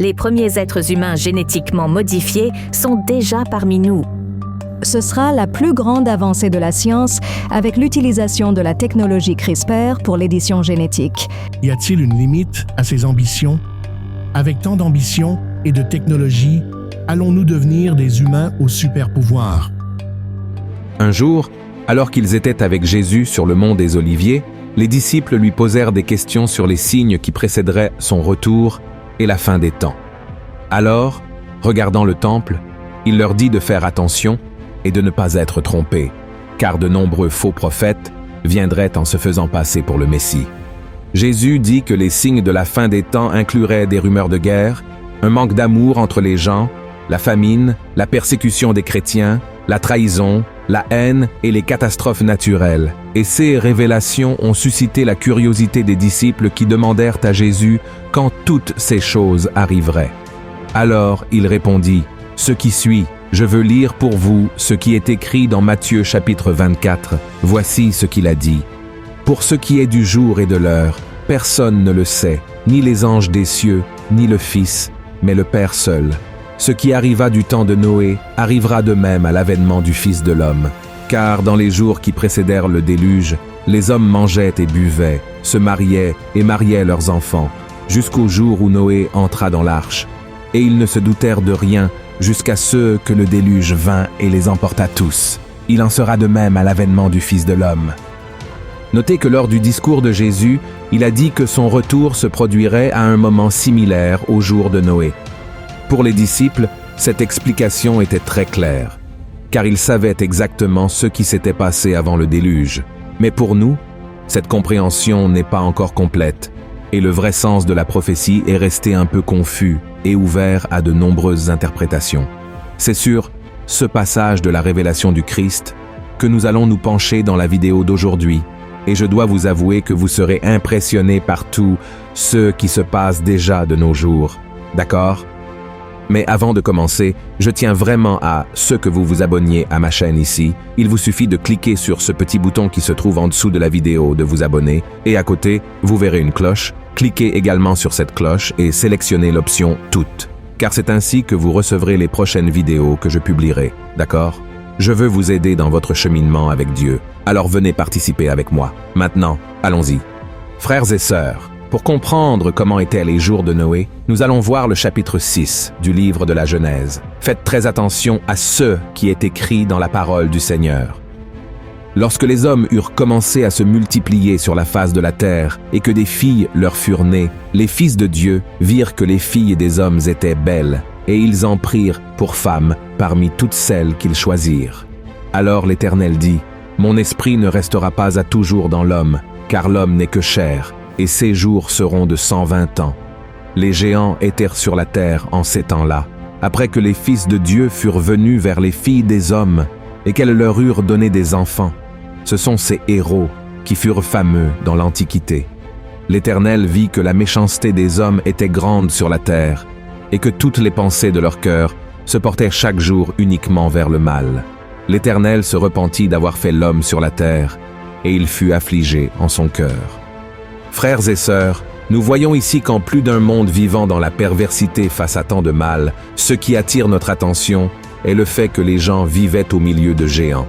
Les premiers êtres humains génétiquement modifiés sont déjà parmi nous. Ce sera la plus grande avancée de la science avec l'utilisation de la technologie CRISPR pour l'édition génétique. Y a-t-il une limite à ces ambitions? Avec tant d'ambition et de technologie, allons-nous devenir des humains au super-pouvoir? Un jour, alors qu'ils étaient avec Jésus sur le mont des Oliviers, les disciples lui posèrent des questions sur les signes qui précéderaient son retour et la fin des temps. Alors, regardant le temple, il leur dit de faire attention et de ne pas être trompés, car de nombreux faux prophètes viendraient en se faisant passer pour le Messie. Jésus dit que les signes de la fin des temps incluraient des rumeurs de guerre, un manque d'amour entre les gens, la famine, la persécution des chrétiens, la trahison, la haine et les catastrophes naturelles. Et ces révélations ont suscité la curiosité des disciples qui demandèrent à Jésus quand toutes ces choses arriveraient. Alors il répondit, « Ce qui suit, je veux lire pour vous ce qui est écrit dans Matthieu chapitre 24. Voici ce qu'il a dit. Pour ce qui est du jour et de l'heure, personne ne le sait, ni les anges des cieux, ni le Fils, mais le Père seul. Ce qui arriva du temps de Noé arrivera de même à l'avènement du Fils de l'homme. Car dans les jours qui précédèrent le déluge, les hommes mangeaient et buvaient, se mariaient et mariaient leurs enfants, jusqu'au jour où Noé entra dans l'arche. Et ils ne se doutèrent de rien, jusqu'à ce que le déluge vint et les emporta tous. Il en sera de même à l'avènement du Fils de l'homme. » Notez que lors du discours de Jésus, il a dit que son retour se produirait à un moment similaire au jour de Noé. Pour les disciples, cette explication était très claire, car ils savaient exactement ce qui s'était passé avant le déluge. Mais pour nous, cette compréhension n'est pas encore complète, et le vrai sens de la prophétie est resté un peu confus et ouvert à de nombreuses interprétations. C'est sur ce passage de la révélation du Christ que nous allons nous pencher dans la vidéo d'aujourd'hui, et je dois vous avouer que vous serez impressionnés par tout ce qui se passe déjà de nos jours. D'accord? Mais avant de commencer, je tiens vraiment à ce que vous vous abonniez à ma chaîne ici. Il vous suffit de cliquer sur ce petit bouton qui se trouve en dessous de la vidéo, de vous abonner, et à côté, vous verrez une cloche. Cliquez également sur cette cloche et sélectionnez l'option « Toutes », car c'est ainsi que vous recevrez les prochaines vidéos que je publierai, d'accord? Je veux vous aider dans votre cheminement avec Dieu, alors venez participer avec moi. Maintenant, allons-y. Frères et sœurs, pour comprendre comment étaient les jours de Noé, nous allons voir le chapitre 6 du livre de la Genèse. Faites très attention à ce qui est écrit dans la parole du Seigneur. Lorsque les hommes eurent commencé à se multiplier sur la face de la terre et que des filles leur furent nées, les fils de Dieu virent que les filles des hommes étaient belles, et ils en prirent pour femmes parmi toutes celles qu'ils choisirent. Alors l'Éternel dit, « Mon esprit ne restera pas à toujours dans l'homme, car l'homme n'est que chair, et ses jours seront de 120 ans. » Les géants étaient sur la terre en ces temps-là, après que les fils de Dieu furent venus vers les filles des hommes, et qu'elles leur eurent donné des enfants. Ce sont ces héros qui furent fameux dans l'Antiquité. L'Éternel vit que la méchanceté des hommes était grande sur la terre, et que toutes les pensées de leur cœur se portaient chaque jour uniquement vers le mal. L'Éternel se repentit d'avoir fait l'homme sur la terre, et il fut affligé en son cœur. Frères et sœurs, nous voyons ici qu'en plus d'un monde vivant dans la perversité face à tant de mal, ce qui attire notre attention est le fait que les gens vivaient au milieu de géants,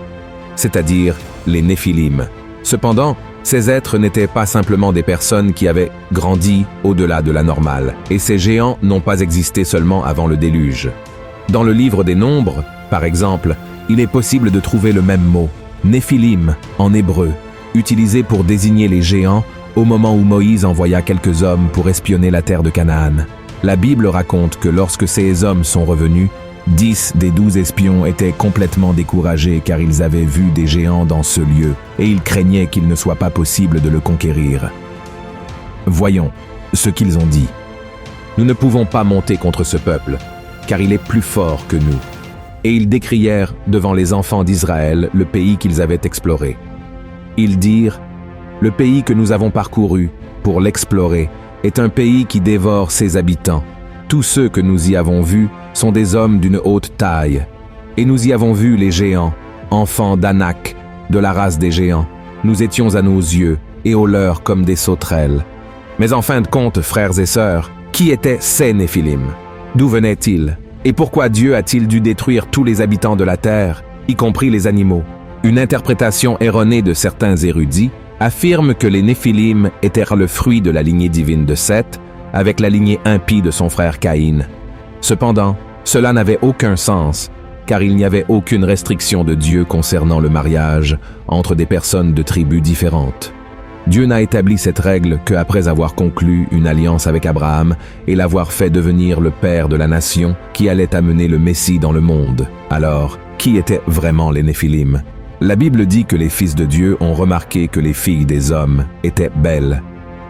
c'est-à-dire les Néphilim. Cependant, ces êtres n'étaient pas simplement des personnes qui avaient grandi au-delà de la normale, et ces géants n'ont pas existé seulement avant le déluge. Dans le livre des Nombres, par exemple, il est possible de trouver le même mot, Néphilim, en hébreu, utilisé pour désigner les géants au moment où Moïse envoya quelques hommes pour espionner la terre de Canaan. La Bible raconte que lorsque ces hommes sont revenus, 10 des 12 espions étaient complètement découragés car ils avaient vu des géants dans ce lieu et ils craignaient qu'il ne soit pas possible de le conquérir. Voyons ce qu'ils ont dit. « Nous ne pouvons pas monter contre ce peuple, car il est plus fort que nous. » Et ils décrièrent devant les enfants d'Israël le pays qu'ils avaient exploré. Ils dirent « Le pays que nous avons parcouru pour l'explorer est un pays qui dévore ses habitants. Tous ceux que nous y avons vus sont des hommes d'une haute taille. Et nous y avons vu les géants, enfants d'Anak, de la race des géants. Nous étions à nos yeux et aux leurs comme des sauterelles. Mais en fin de compte, frères et sœurs, Qui étaient ces Néphilim? D'où venaient-ils? Et pourquoi Dieu a-t-il dû détruire tous les habitants de la terre, y compris les animaux? Une interprétation erronée de certains érudits affirme que les Néphilim étaient le fruit de la lignée divine de Seth, avec la lignée impie de son frère Caïn. Cependant, cela n'avait aucun sens, car il n'y avait aucune restriction de Dieu concernant le mariage entre des personnes de tribus différentes. Dieu n'a établi cette règle qu'après avoir conclu une alliance avec Abraham et l'avoir fait devenir le père de la nation qui allait amener le Messie dans le monde. Alors, qui étaient vraiment les Néphilim? La Bible dit que les fils de Dieu ont remarqué que les filles des hommes étaient belles.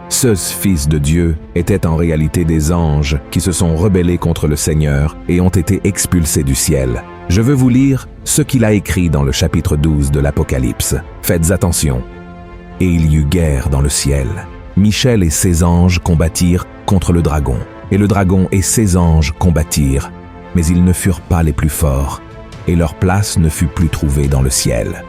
Ces fils de Dieu étaient en réalité des anges qui se sont rebellés contre le Seigneur et ont été expulsés du ciel. Je veux vous lire ce qu'il a écrit dans le chapitre 12 de l'Apocalypse. Faites attention. Et il y eut guerre dans le ciel. Michel et ses anges combattirent contre le dragon. Et le dragon et ses anges combattirent. Mais ils ne furent pas les plus forts. Et leur place ne fut plus trouvée dans le ciel.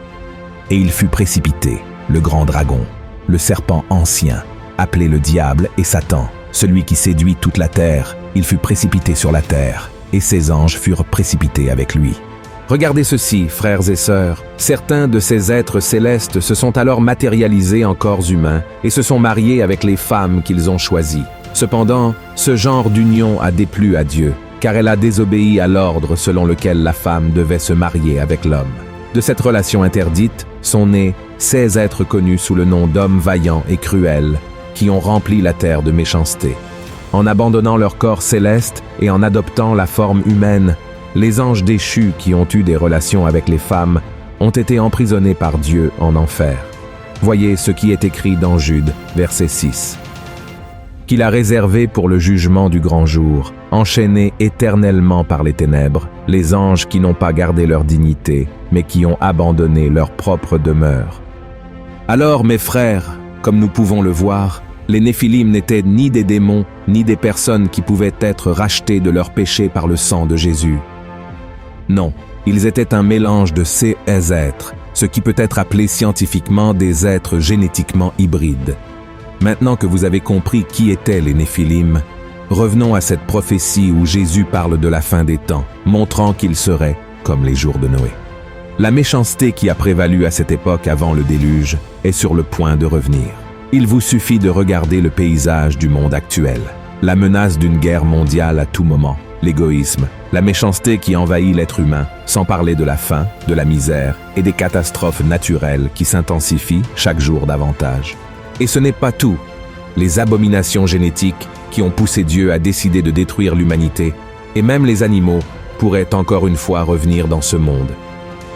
Et il fut précipité, le grand dragon, le serpent ancien, appelé le diable et Satan, celui qui séduit toute la terre. Il fut précipité sur la terre, et ses anges furent précipités avec lui. Regardez ceci, frères et sœurs. Certains de ces êtres célestes se sont alors matérialisés en corps humains et se sont mariés avec les femmes qu'ils ont choisies. Cependant, ce genre d'union a déplu à Dieu, car elle a désobéi à l'ordre selon lequel la femme devait se marier avec l'homme. De cette relation interdite sont nés ces êtres connus sous le nom d'hommes vaillants et cruels, qui ont rempli la terre de méchanceté. En abandonnant leur corps céleste et en adoptant la forme humaine, les anges déchus qui ont eu des relations avec les femmes ont été emprisonnés par Dieu en enfer. Voyez ce qui est écrit dans Jude, verset 6. Qu'il a réservé pour le jugement du grand jour, enchaînés éternellement par les ténèbres, les anges qui n'ont pas gardé leur dignité, mais qui ont abandonné leur propre demeure. Alors, mes frères, comme nous pouvons le voir, les Néphilim n'étaient ni des démons, ni des personnes qui pouvaient être rachetées de leurs péchés par le sang de Jésus. Non, ils étaient un mélange de ces êtres, ce qui peut être appelé scientifiquement des êtres génétiquement hybrides. Maintenant que vous avez compris qui étaient les Néphilim, revenons à cette prophétie où Jésus parle de la fin des temps, montrant qu'ils seraient comme les jours de Noé. La méchanceté qui a prévalu à cette époque avant le déluge est sur le point de revenir. Il vous suffit de regarder le paysage du monde actuel. La menace d'une guerre mondiale à tout moment, l'égoïsme, la méchanceté qui envahit l'être humain, sans parler de la faim, de la misère et des catastrophes naturelles qui s'intensifient chaque jour davantage. Et ce n'est pas tout. Les abominations génétiques qui ont poussé Dieu à décider de détruire l'humanité, et même les animaux, pourraient encore une fois revenir dans ce monde.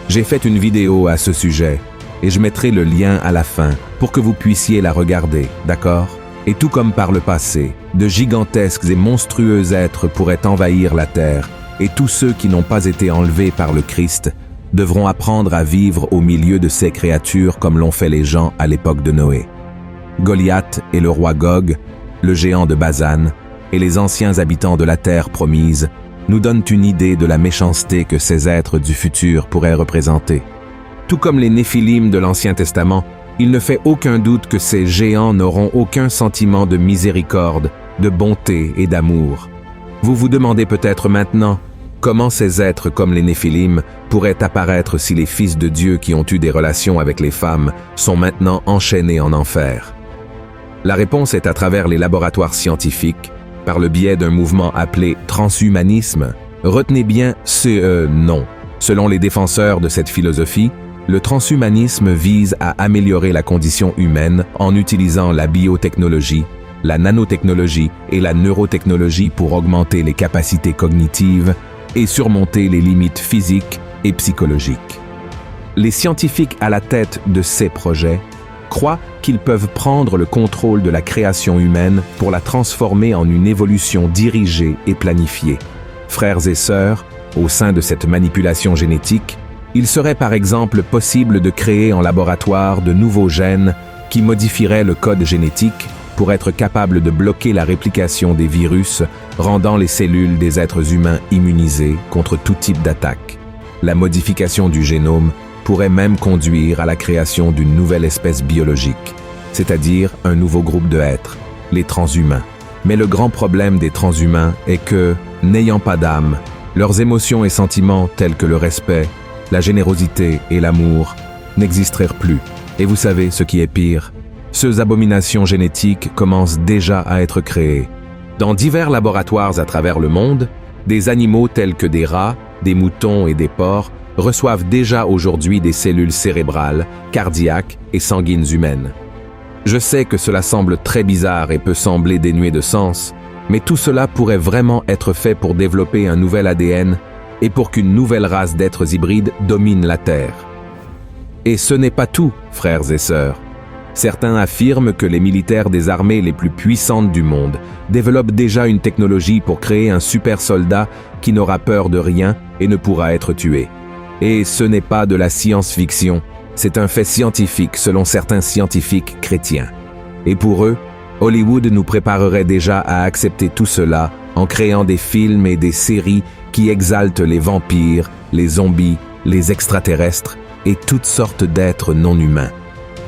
J'ai fait une vidéo à ce sujet, et je mettrai le lien à la fin pour que vous puissiez la regarder, d'accord? Et tout comme par le passé, de gigantesques et monstrueux êtres pourraient envahir la terre, et tous ceux qui n'ont pas été enlevés par le Christ devront apprendre à vivre au milieu de ces créatures comme l'ont fait les gens à l'époque de Noé. Goliath et le roi Gog, le géant de Bazan, et les anciens habitants de la terre promise nous donnent une idée de la méchanceté que ces êtres du futur pourraient représenter. Tout comme les Néphilim de l'Ancien Testament, il ne fait aucun doute que ces géants n'auront aucun sentiment de miséricorde, de bonté et d'amour. Vous vous demandez peut-être maintenant comment ces êtres comme les Néphilim pourraient apparaître si les fils de Dieu qui ont eu des relations avec les femmes sont maintenant enchaînés en enfer. La réponse est à travers les laboratoires scientifiques, par le biais d'un mouvement appelé transhumanisme. Retenez bien ce nom. Selon les défenseurs de cette philosophie, le transhumanisme vise à améliorer la condition humaine en utilisant la biotechnologie, la nanotechnologie et la neurotechnologie pour augmenter les capacités cognitives et surmonter les limites physiques et psychologiques. Les scientifiques à la tête de ces projets croient qu'ils peuvent prendre le contrôle de la création humaine pour la transformer en une évolution dirigée et planifiée. Frères et sœurs, au sein de cette manipulation génétique, il serait par exemple possible de créer en laboratoire de nouveaux gènes qui modifieraient le code génétique pour être capable de bloquer la réplication des virus, rendant les cellules des êtres humains immunisées contre tout type d'attaque. La modification du génome pourrait même conduire à la création d'une nouvelle espèce biologique, c'est-à-dire un nouveau groupe d'êtres, les transhumains. Mais le grand problème des transhumains est que, n'ayant pas d'âme, leurs émotions et sentiments tels que le respect, la générosité et l'amour n'existeraient plus. Et vous savez ce qui est pire? Ces abominations génétiques commencent déjà à être créées. Dans divers laboratoires à travers le monde, des animaux tels que des rats, des moutons et des porcs reçoivent déjà aujourd'hui des cellules cérébrales, cardiaques et sanguines humaines. Je sais que cela semble très bizarre et peut sembler dénué de sens, mais tout cela pourrait vraiment être fait pour développer un nouvel ADN et pour qu'une nouvelle race d'êtres hybrides domine la Terre. Et ce n'est pas tout, frères et sœurs. Certains affirment que les militaires des armées les plus puissantes du monde développent déjà une technologie pour créer un super soldat qui n'aura peur de rien et ne pourra être tué. Et ce n'est pas de la science-fiction, c'est un fait scientifique selon certains scientifiques chrétiens. Et pour eux, Hollywood nous préparerait déjà à accepter tout cela en créant des films et des séries qui exaltent les vampires, les zombies, les extraterrestres et toutes sortes d'êtres non humains.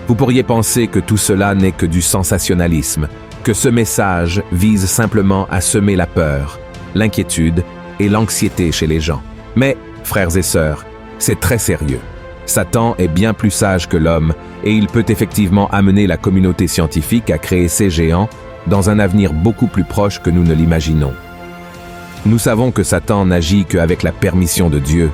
Vous pourriez penser que tout cela n'est que du sensationnalisme, que ce message vise simplement à semer la peur, l'inquiétude et l'anxiété chez les gens. Mais, frères et sœurs, c'est très sérieux. Satan est bien plus sage que l'homme et il peut effectivement amener la communauté scientifique à créer ces géants dans un avenir beaucoup plus proche que nous ne l'imaginons. Nous savons que Satan n'agit qu'avec la permission de Dieu,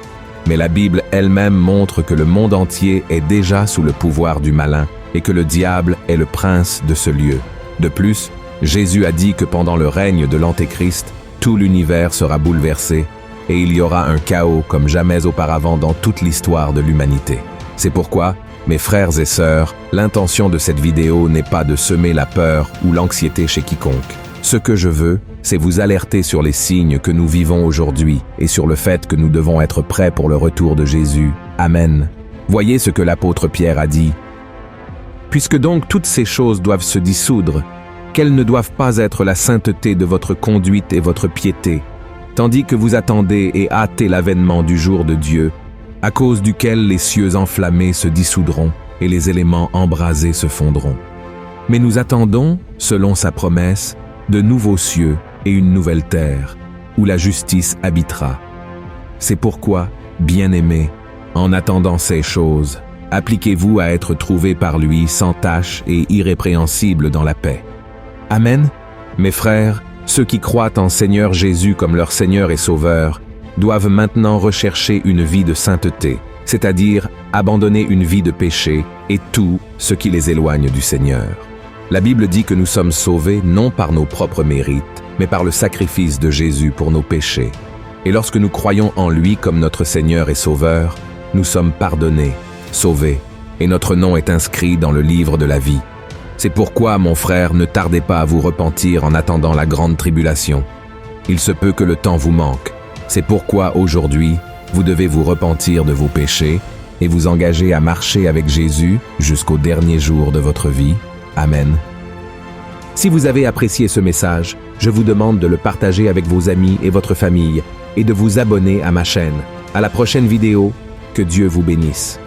mais la Bible elle-même montre que le monde entier est déjà sous le pouvoir du malin et que le diable est le prince de ce lieu. De plus, Jésus a dit que pendant le règne de l'Antéchrist, tout l'univers sera bouleversé et il y aura un chaos comme jamais auparavant dans toute l'histoire de l'humanité. C'est pourquoi, mes frères et sœurs, l'intention de cette vidéo n'est pas de semer la peur ou l'anxiété chez quiconque. Ce que je veux, c'est vous alerter sur les signes que nous vivons aujourd'hui et sur le fait que nous devons être prêts pour le retour de Jésus. Amen. Voyez ce que l'apôtre Pierre a dit. « Puisque donc toutes ces choses doivent se dissoudre, quelles ne doivent pas être la sainteté de votre conduite et votre piété, tandis que vous attendez et hâtez l'avènement du jour de Dieu, à cause duquel les cieux enflammés se dissoudront et les éléments embrasés se fondront. Mais nous attendons, selon sa promesse, de nouveaux cieux et une nouvelle terre, où la justice habitera. C'est pourquoi, bien-aimés, en attendant ces choses, appliquez-vous à être trouvés par lui sans tache et irrépréhensibles dans la paix. Amen. Mes frères, ceux qui croient en Seigneur Jésus comme leur Seigneur et Sauveur, doivent maintenant rechercher une vie de sainteté, c'est-à-dire abandonner une vie de péché et tout ce qui les éloigne du Seigneur. La Bible dit que nous sommes sauvés non par nos propres mérites, mais par le sacrifice de Jésus pour nos péchés. Et lorsque nous croyons en lui comme notre Seigneur et Sauveur, nous sommes pardonnés, sauvés, et notre nom est inscrit dans le livre de la vie. C'est pourquoi, mon frère, ne tardez pas à vous repentir en attendant la grande tribulation. Il se peut que le temps vous manque. C'est pourquoi, aujourd'hui, vous devez vous repentir de vos péchés et vous engager à marcher avec Jésus jusqu'au dernier jour de votre vie. Amen. Si vous avez apprécié ce message, je vous demande de le partager avec vos amis et votre famille et de vous abonner à ma chaîne. À la prochaine vidéo, que Dieu vous bénisse.